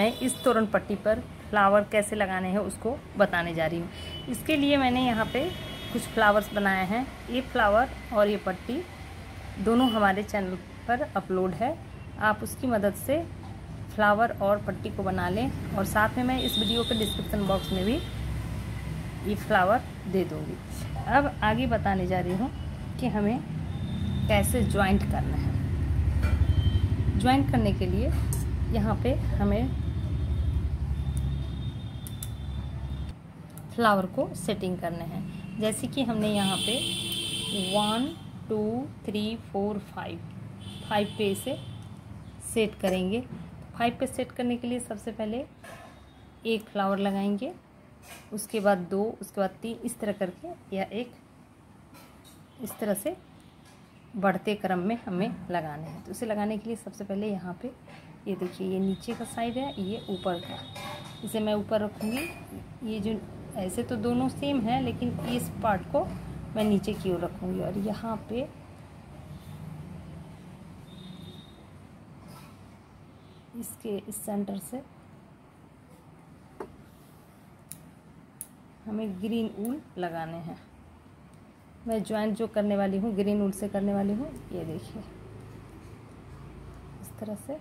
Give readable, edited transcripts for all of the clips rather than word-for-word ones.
मैं इस तोरण पट्टी पर फ्लावर कैसे लगाने हैं उसको बताने जा रही हूँ। इसके लिए मैंने यहाँ पे कुछ फ्लावर्स बनाए हैं। ये फ्लावर और ये पट्टी दोनों हमारे चैनल पर अपलोड है। आप उसकी मदद से फ्लावर और पट्टी को बना लें और साथ में मैं इस वीडियो के डिस्क्रिप्शन बॉक्स में भी ये फ्लावर दे दूँगी। अब आगे बताने जा रही हूँ कि हमें कैसे ज्वाइंट करना है। ज्वाइंट करने के लिए यहाँ पे हमें फ्लावर को सेटिंग करने हैं। जैसे कि हमने यहाँ पे 1 2 3 4 5 पे इसे सेट करेंगे। 5 पे सेट करने के लिए सबसे पहले एक फ्लावर लगाएंगे, उसके बाद 2, उसके बाद 3, इस तरह करके, या एक इस तरह से बढ़ते क्रम में हमें लगाने हैं। तो इसे लगाने के लिए सबसे पहले यहाँ पे ये देखिए, ये नीचे का साइड है, ये ऊपर का। इसे मैं ऊपर रखूँगी। ये जो ऐसे तो दोनों सेम है, लेकिन इस पार्ट को मैं नीचे की ओर रखूँगी और यहाँ पे इसके इस सेंटर से हमें ग्रीन ऊल लगाने हैं। मैं ज्वाइंट जो करने वाली हूँ ग्रीन ऊल से करने वाली हूँ। ये देखिए इस तरह से।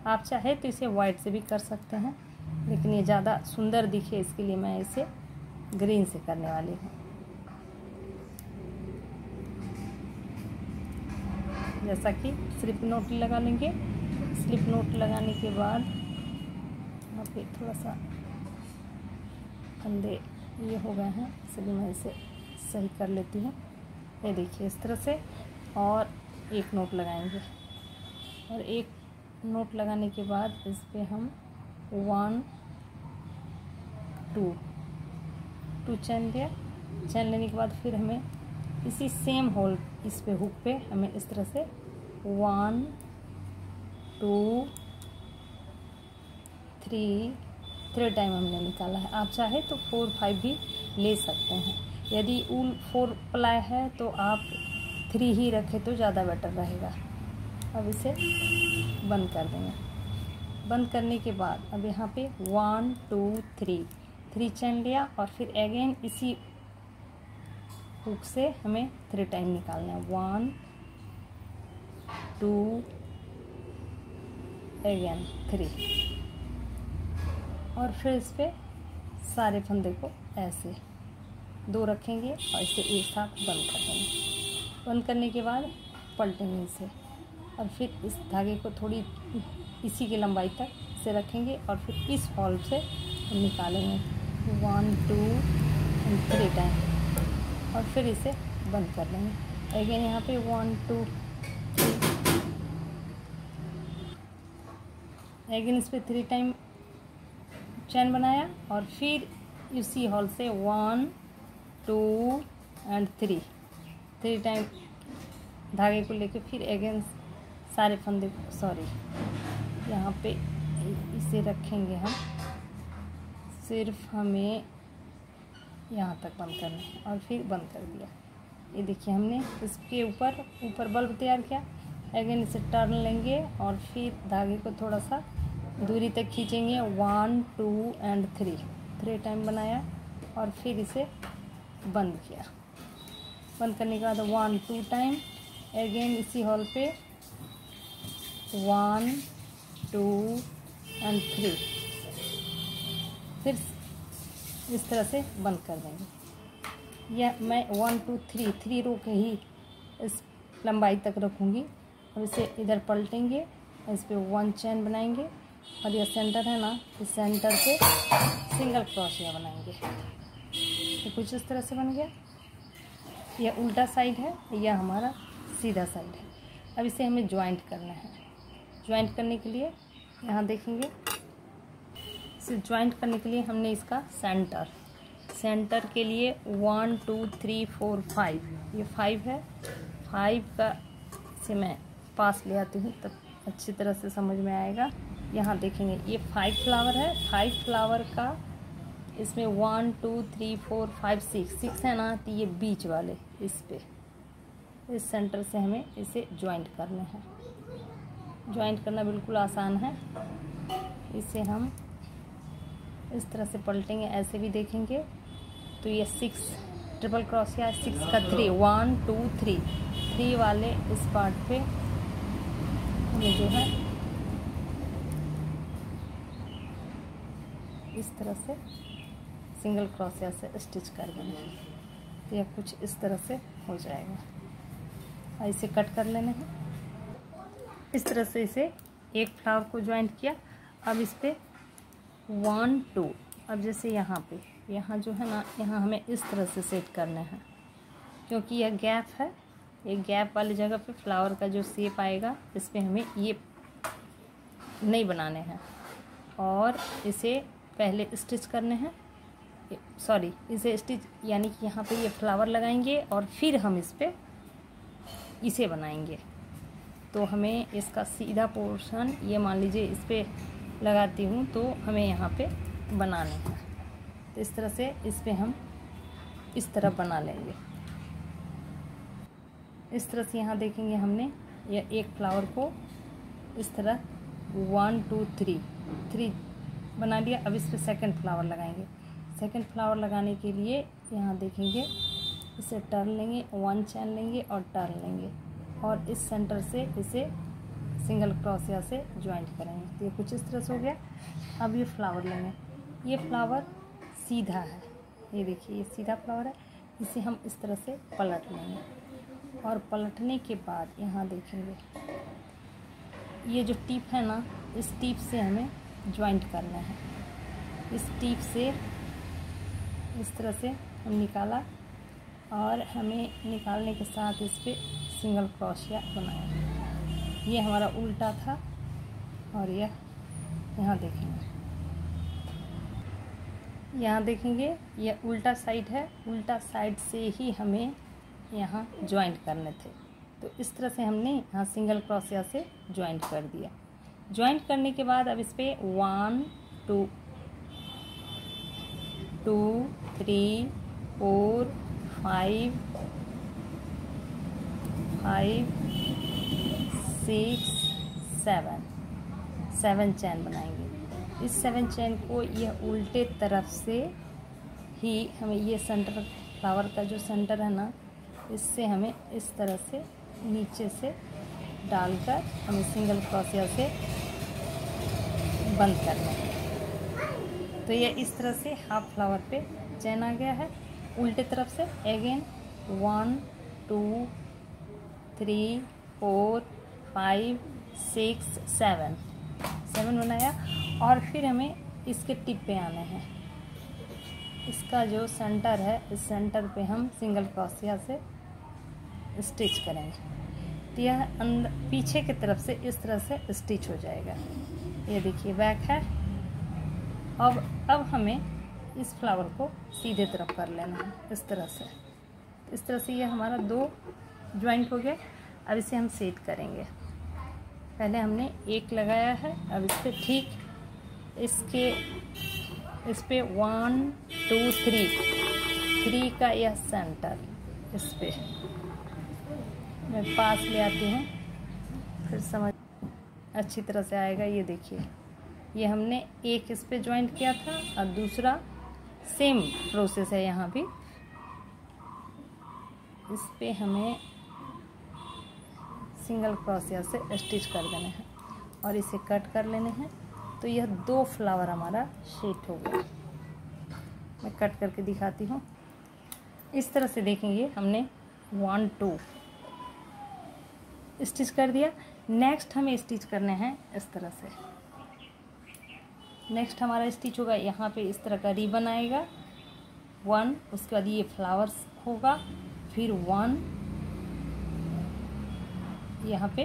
आप चाहे तो इसे वाइट से भी कर सकते हैं, लेकिन ये ज़्यादा सुंदर दिखे इसके लिए मैं इसे ग्रीन से करने वाली हूँ। जैसा कि स्लिप नोट लगा लेंगे। स्लिप नोट लगाने के बाद यहाँ पे थोड़ा सा फंदे ये हो गए हैं, इसलिए मैं इसे सही कर लेती हूँ। ये देखिए इस तरह से। और एक नोट लगाएंगे और एक नोट लगाने के बाद इस पे हम 1 2 चैन दिया। चैन लेने के बाद फिर हमें इसी सेम होल इस पे हुक पे हमें इस तरह से 1 2 3 टाइम हमने निकाला है। आप चाहे तो 4 5 भी ले सकते हैं। यदि ऊल 4 प्लाई है तो आप 3 ही रखें तो ज़्यादा बेटर रहेगा। अब इसे बंद कर देंगे। बंद करने के बाद अब यहाँ पे 1 2 3 चैन लिया और फिर अगेन इसी हुक से हमें 3 टाइम निकालना है। 1 2 अगेन 3 और फिर इस पे सारे फंदे को ऐसे 2 रखेंगे और इसे एक साथ बंद कर देंगे। बंद करने के बाद पलटेंगे इसे और फिर इस धागे को थोड़ी इसी की लंबाई तक से रखेंगे और फिर इस हॉल से हम निकालेंगे 1 2 3 टाइम और फिर इसे बंद कर देंगे। अगेन यहाँ पे 1 2 3 अगेन इस पे 3 टाइम चैन बनाया और फिर इसी हॉल से 1 2 एंड 3 टाइम धागे को लेके फिर अगेन सारे फंदे यहाँ पे इसे रखेंगे हम। सिर्फ हमें यहाँ तक बंद करना है और फिर बंद कर दिया। ये देखिए हमने इसके ऊपर बल्ब तैयार किया। अगेन इसे टर्न लेंगे और फिर धागे को थोड़ा सा दूरी तक खींचेंगे। 1 2 एंड 3 टाइम बनाया और फिर इसे बंद किया। बंद करने के बाद 1 2 टाइम अगेन इसी हॉल पे 1 2 एंड 3 फिर इस तरह से बंद कर देंगे। यह मैं 1 2 3 रो के ही इस लंबाई तक रखूँगी और इसे इधर पलटेंगे और इस पे 1 चैन बनाएंगे और यह सेंटर है ना, इस सेंटर से सिंगल क्रोशिया बनाएंगे। तो कुछ इस तरह से बन गया। यह उल्टा साइड है, यह हमारा सीधा साइड है। अब इसे हमें ज्वाइंट करना है। ज्वाइंट करने के लिए यहाँ देखेंगे, इसे ज्वाइंट करने के लिए हमने इसका सेंटर के लिए 1 2 3 4 5 ये 5 है। 5 का से मैं पास ले आती हूँ तब अच्छी तरह से समझ में आएगा। यहाँ देखेंगे ये 5 फ्लावर है। 5 फ्लावर का इसमें 1 2 3 4 5 6 है ना, तो ये बीच वाले इस पे इस सेंटर से हमें इसे ज्वाइंट करना है। ज्वाइंट करना बिल्कुल आसान है। इसे हम इस तरह से पलटेंगे, ऐसे भी देखेंगे तो ये 6 ट्रिपल क्रोशिया, 6 का 3, 1 2 3 वाले इस पार्ट पे हमें जो है इस तरह से सिंगल क्रोशिया से स्टिच कर देना है। तो यह कुछ इस तरह से हो जाएगा। और इसे कट कर लेना है। इस तरह से इसे एक फ्लावर को ज्वाइंट किया। अब इस पे 1 2, अब जैसे यहाँ जो है ना, यहाँ हमें इस तरह से सेट करना है, क्योंकि यह गैप है। ये गैप वाली जगह पे फ्लावर का जो शेप आएगा, इस पे हमें ये नहीं बनाने हैं और इसे पहले स्टिच करने हैं। सॉरी, इसे स्टिच यानी कि यहाँ पे ये फ्लावर लगाएंगे और फिर हम इस पे इसे बनाएंगे। तो हमें इसका सीधा पोर्शन, ये मान लीजिए इस पे लगाती हूँ, तो हमें यहाँ पे बनाने हैं। तो इस तरह से इस पे हम इस तरह बना लेंगे। इस तरह से यहाँ देखेंगे हमने यह एक फ्लावर को इस तरह 1 2 3 बना लिया। अब इस पे सेकंड फ्लावर लगाएंगे। सेकंड फ्लावर लगाने के लिए यहाँ देखेंगे, इसे टर्न लेंगे, 1 चैन लेंगे और टर्न लेंगे और इस सेंटर से इसे सिंगल क्रोशिया से ज्वाइंट करेंगे। तो ये कुछ इस तरह से हो गया। अब ये फ्लावर लेंगे। ये फ्लावर सीधा है, ये देखिए ये सीधा फ्लावर है। इसे हम इस तरह से पलट लेंगे और पलटने के बाद यहाँ देखेंगे ये जो टिप है ना, इस टिप से हमें ज्वाइंट करना है। इस टिप से इस तरह से हम निकाला और हमें निकालने के साथ इस पर सिंगल क्रोशिया बनाया। ये हमारा उल्टा था और यह यहाँ देखेंगे यह उल्टा साइड है। उल्टा साइड से ही हमें यहाँ ज्वाइंट करने थे। तो इस तरह से हमने यहाँ सिंगल क्रोशिया से ज्वाइंट कर दिया। ज्वाइंट करने के बाद अब इस पर 1 2 3 4 5 6 7 चैन बनाएंगे। इस 7 चैन को यह उल्टे तरफ से ही हमें ये सेंटर, फ्लावर का जो सेंटर है ना, इससे हमें इस तरह से नीचे से डालकर हमें सिंगल क्रोशिया से बंद करना है। तो ये इस तरह से हाफ फ्लावर पे चैन आ गया है। उल्टे तरफ से अगेन 1 2 3 4 5 6 7 बनाया और फिर हमें इसके टिप पे आने हैं। इसका जो सेंटर है, इस सेंटर पे हम सिंगल क्रोशिया से स्टिच करेंगे। तो यह अंदर पीछे की तरफ से इस तरह से स्टिच हो जाएगा। ये देखिए बैक है। अब हमें इस फ्लावर को सीधे तरफ कर लेना है इस तरह से। इस तरह से ये हमारा 2 ज्वाइंट हो गया। अब इसे हम सेट करेंगे। पहले हमने एक लगाया है, अब इस पर ठीक इस पे 1 2 3 का यह सेंटर, इस पे मैं पास ले आती हूँ, फिर समझ अच्छी तरह से आएगा। ये देखिए ये हमने एक इस पे ज्वाइंट किया था और दूसरा सेम प्रोसेस है। यहाँ भी इस पे हमें सिंगल क्रोशिया से स्टिच कर देना है और इसे कट कर लेने हैं। तो यह 2 फ्लावर हमारा सेट हो गया। मैं कट करके दिखाती हूँ। इस तरह से देखेंगे हमने 1 2 स्टिच कर दिया। नेक्स्ट हमें स्टिच करने हैं इस तरह से। नेक्स्ट हमारा स्टिच होगा, यहाँ पे इस तरह का रिबन आएगा 1, उसके बाद ये फ्लावर्स होगा, फिर 1 यहाँ पे,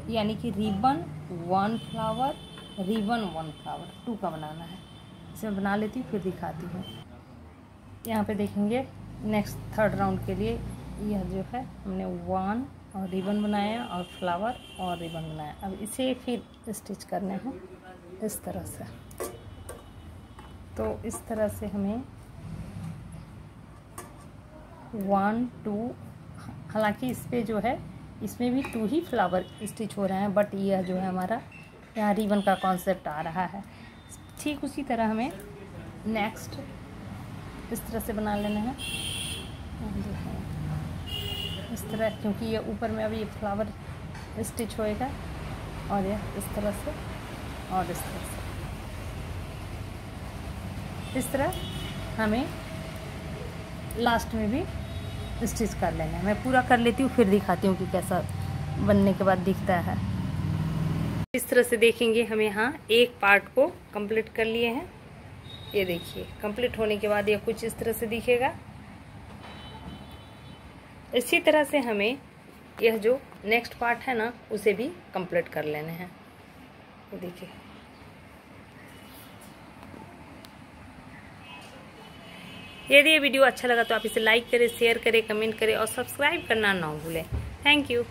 यानी कि रिबन 1 फ्लावर, रिबन 1 फ्लावर 2 का बनाना है। इसे मैं बना लेती हूँ फिर दिखाती हूँ। यहाँ पे देखेंगे नेक्स्ट थर्ड राउंड के लिए यह जो है हमने 1 और रिबन बनाया और फ्लावर और रिबन बनाया। अब इसे फिर स्टिच करने हैं इस तरह से। तो इस तरह से हमें 1 2, हालांकि इस पे जो है इसमें भी 2 ही फ्लावर स्टिच हो रहे हैं, बट यह जो है हमारा यहाँ रिबन का कॉन्सेप्ट आ रहा है। ठीक उसी तरह हमें नेक्स्ट इस तरह से बना लेना है, इस तरह, क्योंकि ये ऊपर में अभी ये फ्लावर स्टिच होएगा, और ये इस तरह से और इस तरह से, इस तरह हमें लास्ट में भी स्टिच कर लेना है। मैं पूरा कर लेती हूँ, फिर दिखाती हूँ कि कैसा बनने के बाद दिखता है। इस तरह से देखेंगे हम यहाँ एक पार्ट को कंप्लीट कर लिए हैं। ये देखिए कंप्लीट होने के बाद ये कुछ इस तरह से दिखेगा। इसी तरह से हमें यह जो नेक्स्ट पार्ट है ना, उसे भी कंप्लीट कर लेने हैं। ये देखिए, यदि ये वीडियो अच्छा लगा तो आप इसे लाइक करें, शेयर करें, कमेंट करें और सब्सक्राइब करना ना भूलें। Thank you.